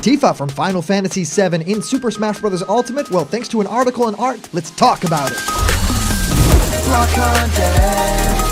Tifa from Final Fantasy VII in Super Smash Bros. Ultimate? Well, thanks to an article in Art, let's talk about it. Block content.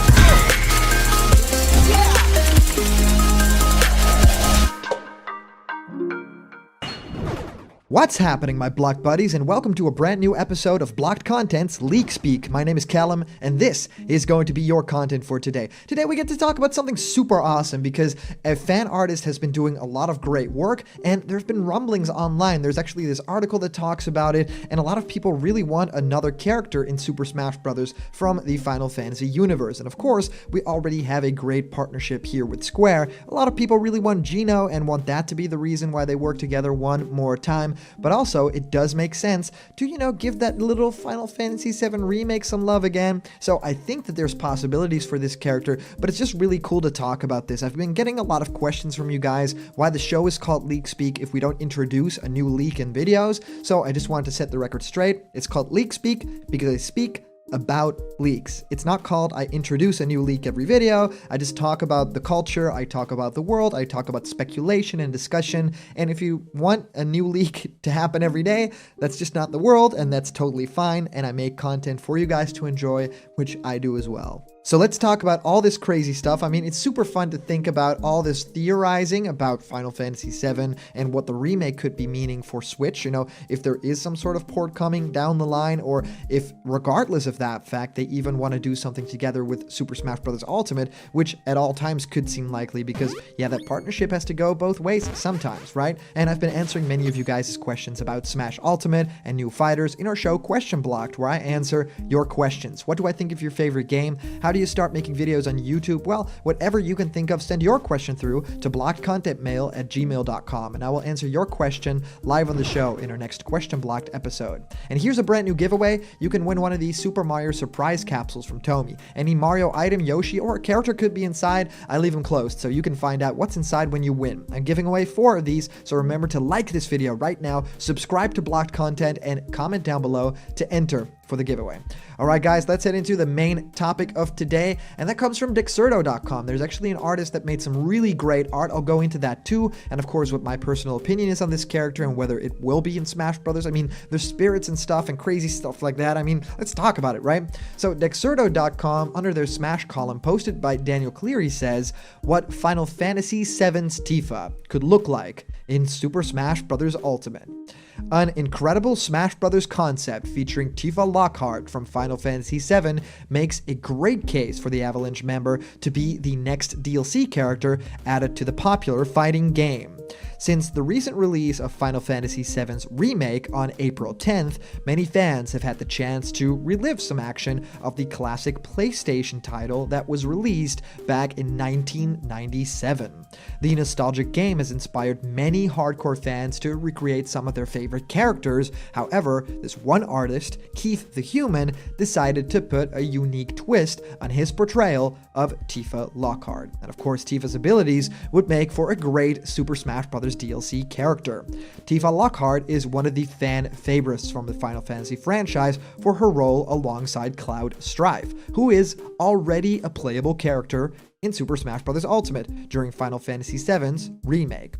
What's happening, my Blocked buddies, and welcome to a brand new episode of Blocked Content's Leak Speak. My name is Callum, and this is going to be your content for today. Today we get to talk about something super awesome because a fan artist has been doing a lot of great work, and there's been rumblings online. There's actually this article that talks about it, and a lot of people really want another character in Super Smash Bros. From the Final Fantasy universe. And of course, we already have a great partnership here with Square. A lot of people really want Geno and want that to be the reason why they work together one more time. But also, it does make sense to, give that little Final Fantasy VII remake some love again. So I think that there's possibilities for this character, but it's just really cool to talk about this. I've been getting a lot of questions from you guys why the show is called Leak Speak if we don't introduce a new leak in videos. So I just wanted to set the record straight. It's called Leak Speak because I speak about leaks. It's not called I introduce a new leak every video. I just talk about the culture, I talk about the world, I talk about speculation and discussion. And if you want a new leak to happen every day, that's just not the world, and that's totally fine. And I make content for you guys to enjoy, which I do as well. So let's talk about all this crazy stuff. I mean, it's super fun to think about all this theorizing about Final Fantasy VII and what the remake could be meaning for Switch. If there is some sort of port coming down the line, or if regardless of that fact, they even want to do something together with Super Smash Bros. Ultimate, which at all times could seem likely because, yeah, that partnership has to go both ways sometimes, right? And I've been answering many of you guys' questions about Smash Ultimate and new fighters in our show Question Blocked, where I answer your questions. What do I think of your favorite game? How do you start making videos on YouTube? Well, whatever you can think of, send your question through to blockedcontentmail@gmail.com, and I will answer your question live on the show in our next Question Blocked episode. And here's a brand new giveaway. You can win one of these Super Mario surprise capsules from Tomy. Any Mario item, Yoshi, or a character could be inside. I leave them closed, so you can find out what's inside when you win. I'm giving away 4 of these, so remember to like this video right now, subscribe to Blocked Content, and comment down below to enter for the giveaway. All right, guys, let's head into the main topic of today, and that comes from Dexerto.com. There's actually an artist that made some really great art. I'll go into that too, and of course what my personal opinion is on this character and whether it will be in Smash Brothers. I mean, there's spirits and stuff and crazy stuff like that. I mean, let's talk about it, right? So Dexerto.com, under their Smash column posted by Daniel Cleary, says what Final Fantasy VII's Tifa could look like in Super Smash Bros. Ultimate. An incredible Smash Bros. Concept featuring Tifa Lockhart from Final Fantasy VII makes a great case for the Avalanche member to be the next DLC character added to the popular fighting game. Since the recent release of Final Fantasy VII's remake on April 10th, many fans have had the chance to relive some action of the classic PlayStation title that was released back in 1997. The nostalgic game has inspired many hardcore fans to recreate some of their favorite characters. However, this one artist, Keith the Human, decided to put a unique twist on his portrayal of Tifa Lockhart. And of course, Tifa's abilities would make for a great Super Smash Bros. DLC character. Tifa Lockhart is one of the fan favorites from the Final Fantasy franchise for her role alongside Cloud Strife, who is already a playable character in Super Smash Bros. Ultimate during Final Fantasy VII's remake.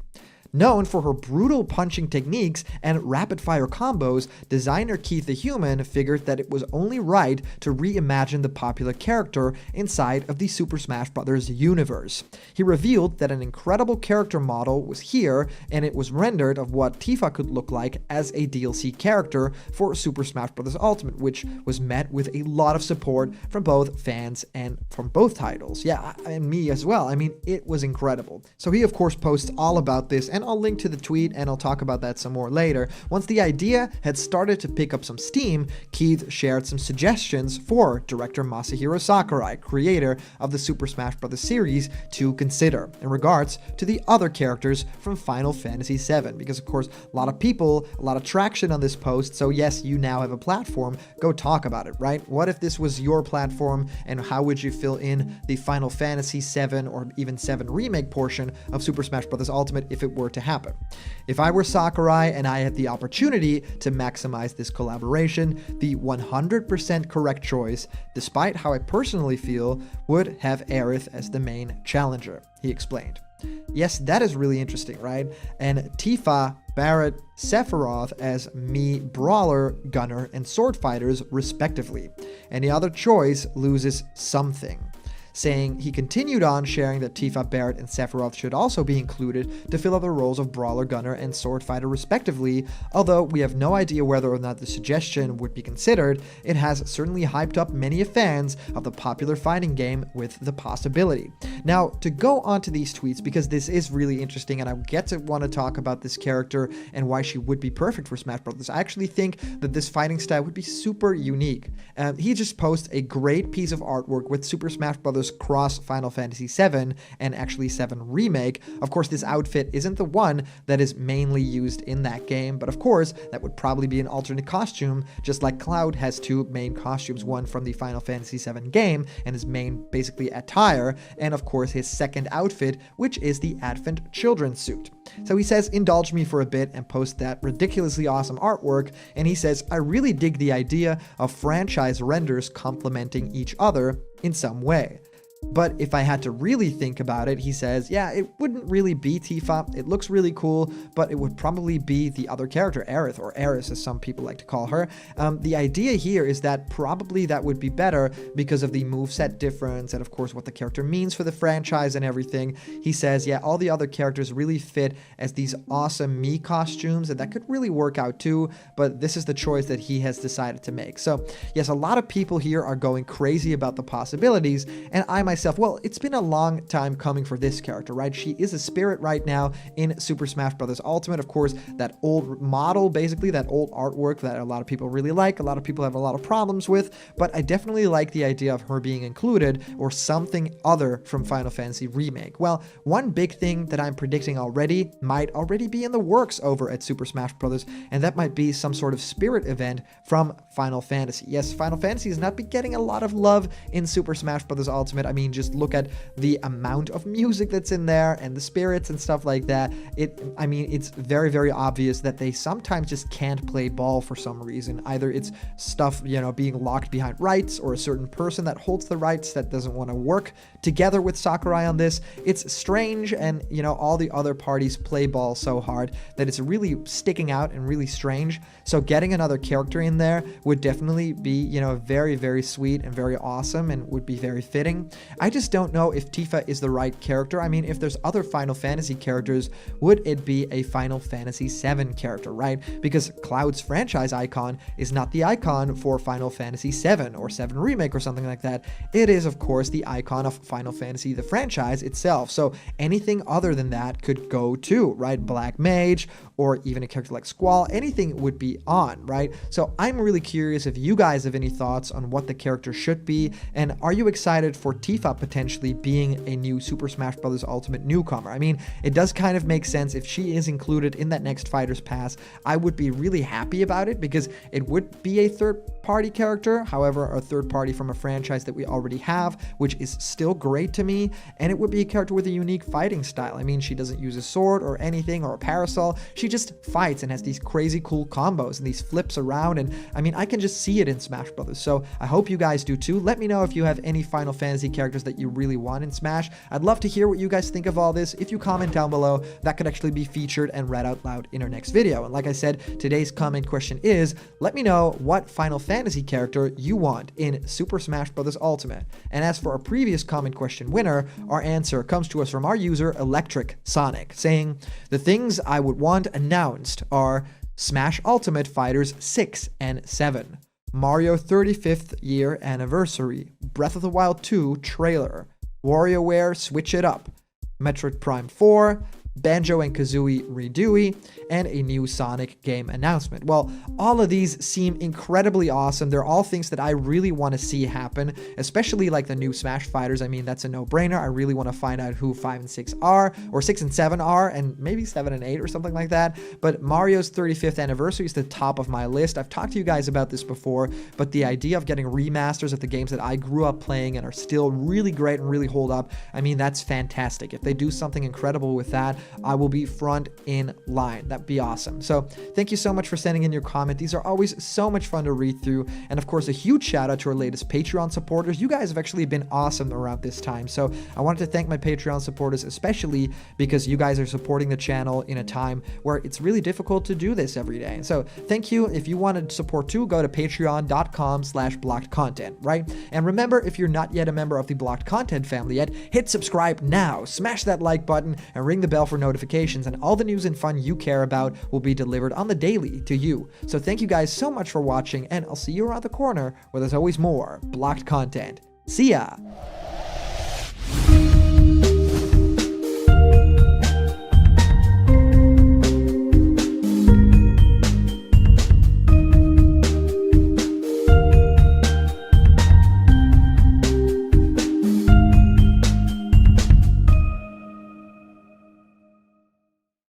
Known for her brutal punching techniques and rapid-fire combos, designer Keith the Human figured that it was only right to reimagine the popular character inside of the Super Smash Bros. Universe. He revealed that an incredible character model was here, and it was rendered of what Tifa could look like as a DLC character for Super Smash Bros. Ultimate, which was met with a lot of support from both fans and from both titles. Yeah, and me as well. I mean, it was incredible. So he, of course, posts all about this, and I'll link to the tweet and I'll talk about that some more later. Once the idea had started to pick up some steam, Keith shared some suggestions for director Masahiro Sakurai, creator of the Super Smash Bros. Series, to consider in regards to the other characters from Final Fantasy VII. Because of course, a lot of people, a lot of traction on this post, so yes, you now have a platform, go talk about it, right? What if this was your platform, and how would you fill in the Final Fantasy VII or even 7 remake portion of Super Smash Bros. Ultimate if it were to happen? If I were Sakurai and I had the opportunity to maximize this collaboration, the 100% correct choice, despite how I personally feel, would have Aerith as the main challenger, he explained. Yes, that is really interesting, right? And Tifa, Barrett, Sephiroth as Mii Brawler, Gunner, and Sword Fighters, respectively. Any other choice loses something. Saying he continued on sharing that Tifa, Barrett, and Sephiroth should also be included to fill out the roles of Brawler, Gunner, and Sword Fighter respectively. Although we have no idea whether or not the suggestion would be considered, it has certainly hyped up many fans of the popular fighting game with the possibility. Now, to go on to these tweets, because this is really interesting and I get to want to talk about this character and why she would be perfect for Smash Bros. I actually think that this fighting style would be super unique. He just posts a great piece of artwork with Super Smash Bros. Cross Final Fantasy VII and actually 7 Remake. Of course, this outfit isn't the one that is mainly used in that game, but of course, that would probably be an alternate costume, just like Cloud has 2 main costumes, one from the Final Fantasy VII game and his main basically attire, and of course his second outfit, which is the Advent Children's suit. So he says, indulge me for a bit, and post that ridiculously awesome artwork, and he says, I really dig the idea of franchise renders complementing each other in some way. But if I had to really think about it, he says, yeah, it wouldn't really be Tifa. It looks really cool, but it would probably be the other character, Aerith, or Eris, as some people like to call her. The idea here is that probably that would be better because of the moveset difference and, of course, what the character means for the franchise and everything. He says, yeah, all the other characters really fit as these awesome Mii costumes, and that could really work out too, but this is the choice that he has decided to make. So, yes, a lot of people here are going crazy about the possibilities, and I myself, well, it's been a long time coming for this character, right? She is a spirit right now in Super Smash Bros. Ultimate. Of course, that old model, basically, that old artwork that a lot of people really like, a lot of people have a lot of problems with, but I definitely like the idea of her being included or something other from Final Fantasy Remake. Well, one big thing that I'm predicting already might already be in the works over at Super Smash Bros., and that might be some sort of spirit event from Final Fantasy. Yes, Final Fantasy has not been getting a lot of love in Super Smash Bros. Ultimate. I mean, just look at the amount of music that's in there and the spirits and stuff like that. I mean, it's very, very obvious that they sometimes just can't play ball for some reason. Either it's stuff, being locked behind rights, or a certain person that holds the rights that doesn't want to work together with Sakurai on this. It's strange, and, all the other parties play ball so hard that it's really sticking out and really strange. So getting another character in there would definitely be, very, very sweet and very awesome, and would be very fitting. I just don't know if Tifa is the right character. I mean, if there's other Final Fantasy characters, would it be a Final Fantasy VII character, right? Because Cloud's franchise icon is not the icon for Final Fantasy VII or 7 Remake or something like that. It is, of course, the icon of Final Fantasy, the franchise itself. So anything other than that could go too, right? Black Mage, or even a character like Squall, anything would be on, right? So I'm really curious if you guys have any thoughts on what the character should be, and are you excited for Tifa potentially being a new Super Smash Bros. Ultimate newcomer? I mean, it does kind of make sense if she is included in that next Fighters Pass. I would be really happy about it because it would be a third-party character, however, a third party from a franchise that we already have, which is still great to me, and it would be a character with a unique fighting style. I mean, she doesn't use a sword or anything or a parasol. She just fights and has these crazy cool combos and these flips around, and I mean, I can just see it in Smash Bros. So I hope you guys do too. Let me know if you have any Final Fantasy characters that you really want in Smash. I'd love to hear what you guys think of all this. If you comment down below, that could actually be featured and read out loud in our next video. And like I said, today's comment question is, let me know what Final Fantasy character you want in Super Smash Bros. Ultimate. And as for our previous comment question winner, our answer comes to us from our user Electric Sonic, saying, the things I would want announced are Smash Ultimate Fighters 6 and 7, Mario 35th year anniversary, Breath of the Wild 2 trailer, WarioWare Switch It Up, Metroid Prime 4, Banjo and Kazooie Redoey, and a new Sonic game announcement. Well, all of these seem incredibly awesome. They're all things that I really want to see happen, especially like the new Smash Fighters. I mean, that's a no-brainer. I really want to find out who 5 and 6 are, or 6 and 7 are, and maybe 7 and 8 or something like that. But Mario's 35th anniversary is the top of my list. I've talked to you guys about this before, but the idea of getting remasters of the games that I grew up playing and are still really great and really hold up, I mean, that's fantastic. If they do something incredible with that, I will be front in line. That'd be awesome. So thank you so much for sending in your comment. These are always so much fun to read through. And of course, a huge shout out to our latest Patreon supporters. You guys have actually been awesome around this time. So I wanted to thank my Patreon supporters, especially because you guys are supporting the channel in a time where it's really difficult to do this every day. So thank you. If you want to support too, go to patreon.com/blockedcontent, right? And remember, if you're not yet a member of the Blocked Content family yet, hit subscribe now, smash that like button, and ring the bell for notifications, and all the news and fun you care about will be delivered on the daily to you. So thank you guys so much for watching, and I'll see you around the corner where there's always more Blocked content. See ya!